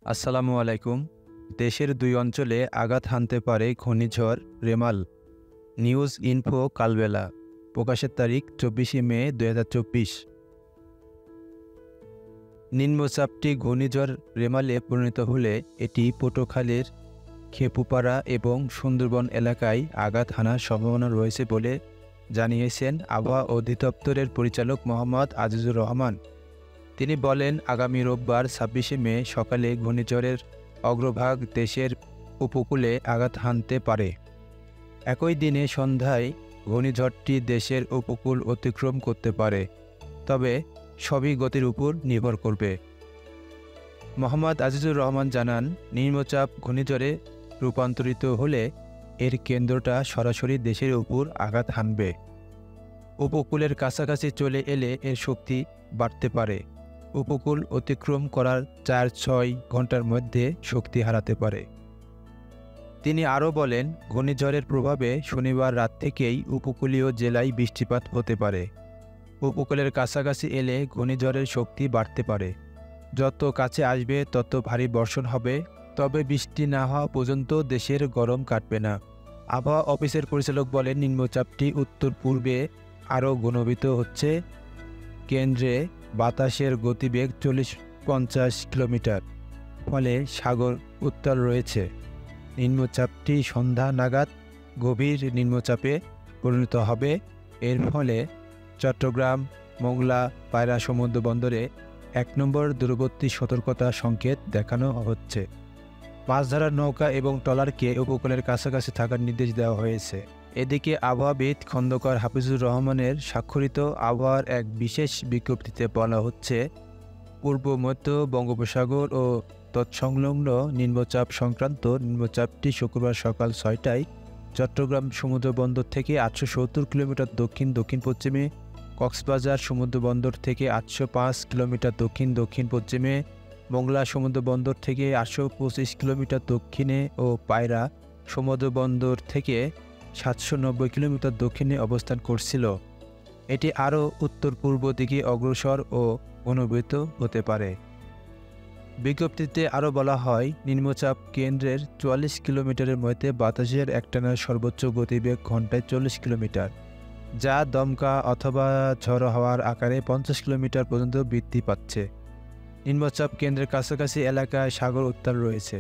আসসালামু আলাইকুম। দেশের দুই অঞ্চলে আঘাত হানতে পারে ঘূর্ণিঝড় রেমাল। নিউজ ইনফো কালবেলা। প্রকাশের তারিখ ২৪শে মে ২০২৪। নিম্নচাপটি ঘূর্ণিঝড় রেমালে পরিণত হলে এটি পটুয়াখালীর খেপুপাড়া এবং সুন্দরবন এলাকায় আঘাত হানার সম্ভাবনা রয়েছে বলে জানিয়েছেন আবহাওয়া অধিদপ্তরের পরিচালক মোহাম্মদ আজিজুর রহমান। তিনি বলেন, আগামী রোববার ২৬শে মে সকালে ঘূর্ণিঝড়ের অগ্রভাগ দেশের উপকূলে আঘাত হানতে পারে। একই দিনে সন্ধ্যায় ঘূর্ণিঝড়টি দেশের উপকূল অতিক্রম করতে পারে, তবে সবই গতির উপর নির্ভর করবে। মোহাম্মদ আজিজুর রহমান জানান, নিম্নচাপ ঘূর্ণিঝড়ে রূপান্তরিত হলে এর কেন্দ্রটা সরাসরি দেশের উপর আঘাত হানবে। উপকূলের কাছাকাছি চলে এলে এর শক্তি বাড়তে পারে। উপকূল অতিক্রম করার ৪-৬ ঘন্টার মধ্যে শক্তি হারাতে পারে। তিনি আরও বলেন, ঘূর্ণিঝড়ের প্রভাবে শনিবার রাত থেকেই উপকূলীয় জেলায় বৃষ্টিপাত হতে পারে। উপকূলের কাছাকাছি এলে ঘূর্ণিঝড়ের শক্তি বাড়তে পারে। যত কাছে আসবে তত ভারী বর্ষণ হবে, তবে বৃষ্টি না হওয়া পর্যন্ত দেশের গরম কাটবে না। আবহাওয়া অফিসের পরিচালক বলেন, নিম্নচাপটি উত্তর পূর্বে আরও ঘনীভূত হচ্ছে। কেন্দ্রে বাতাসের গতিবেগ ৪০-৫০ কিলোমিটার, ফলে সাগর উত্তাল রয়েছে। নিম্নচাপটি সন্ধ্যা নাগাদ গভীর নিম্নচাপে পরিণত হবে। এর ফলে চট্টগ্রাম, মোংলা, পায়রা সমুদ্র বন্দরে ১ নম্বর দূরবর্তী সতর্কতা সংকেত দেখানো হচ্ছে। মাছ ধরার নৌকা এবং ট্রলারকে উপকূলের কাছাকাছি থাকার নির্দেশ দেওয়া হয়েছে। এদিকে আবহাওয়াবিদ খন্দকার হাফিজুর রহমানের স্বাক্ষরিত আবহাওয়ার এক বিশেষ বিজ্ঞপ্তিতে বলা হচ্ছে, পূর্ব মধ্য বঙ্গোপসাগর ও তৎসংলগ্ন নিম্নচাপ সংক্রান্ত নিম্নচাপটি শুক্রবার সকাল ৬টায় চট্টগ্রাম সমুদ্রবন্দর থেকে ৮৭০ কিলোমিটার দক্ষিণ পশ্চিমে, কক্সবাজার সমুদ্রবন্দর থেকে ৮০৫ কিলোমিটার দক্ষিণ পশ্চিমে, মোংলা সমুদ্রবন্দর থেকে ৮২৫ কিলোমিটার দক্ষিণে ও পায়রা সমুদ্রবন্দর থেকে ৭৯০ কিলোমিটার দক্ষিণে অবস্থান করছিল। এটি আরও উত্তর পূর্ব দিকে অগ্রসর ও ঘনীভূত হতে পারে। বিজ্ঞপ্তিতে আরও বলা হয়, নিম্নচাপ কেন্দ্রের ৪৪ কিলোমিটারের মধ্যে বাতাসের একটানা সর্বোচ্চ গতিবেগ ঘন্টায় ৪০ কিলোমিটার, যা দমকা অথবা ঝড়ো হাওয়ার আকারে ৫০ কিলোমিটার পর্যন্ত বৃদ্ধি পাচ্ছে। নিম্নচাপ কেন্দ্রের কাছাকাছি এলাকায় সাগর উত্তাল রয়েছে।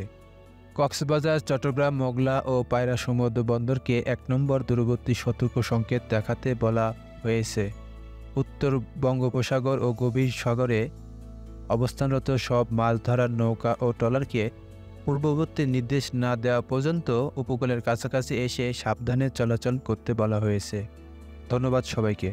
কক্সবাজার, চট্টগ্রাম, মোংলা ও পায়রা সমুদ্র বন্দরকে ১ নম্বর দূরবর্তী সতর্ক সংকেত দেখাতে বলা হয়েছে। উত্তর বঙ্গোপসাগর ও গভীর সাগরে অবস্থানরত সব মাছ ধরার নৌকা ও ট্রলারকে পূর্ববর্তী নির্দেশ না দেওয়া পর্যন্ত উপকূলের কাছাকাছি এসে সাবধানে চলাচল করতে বলা হয়েছে। ধন্যবাদ সবাইকে।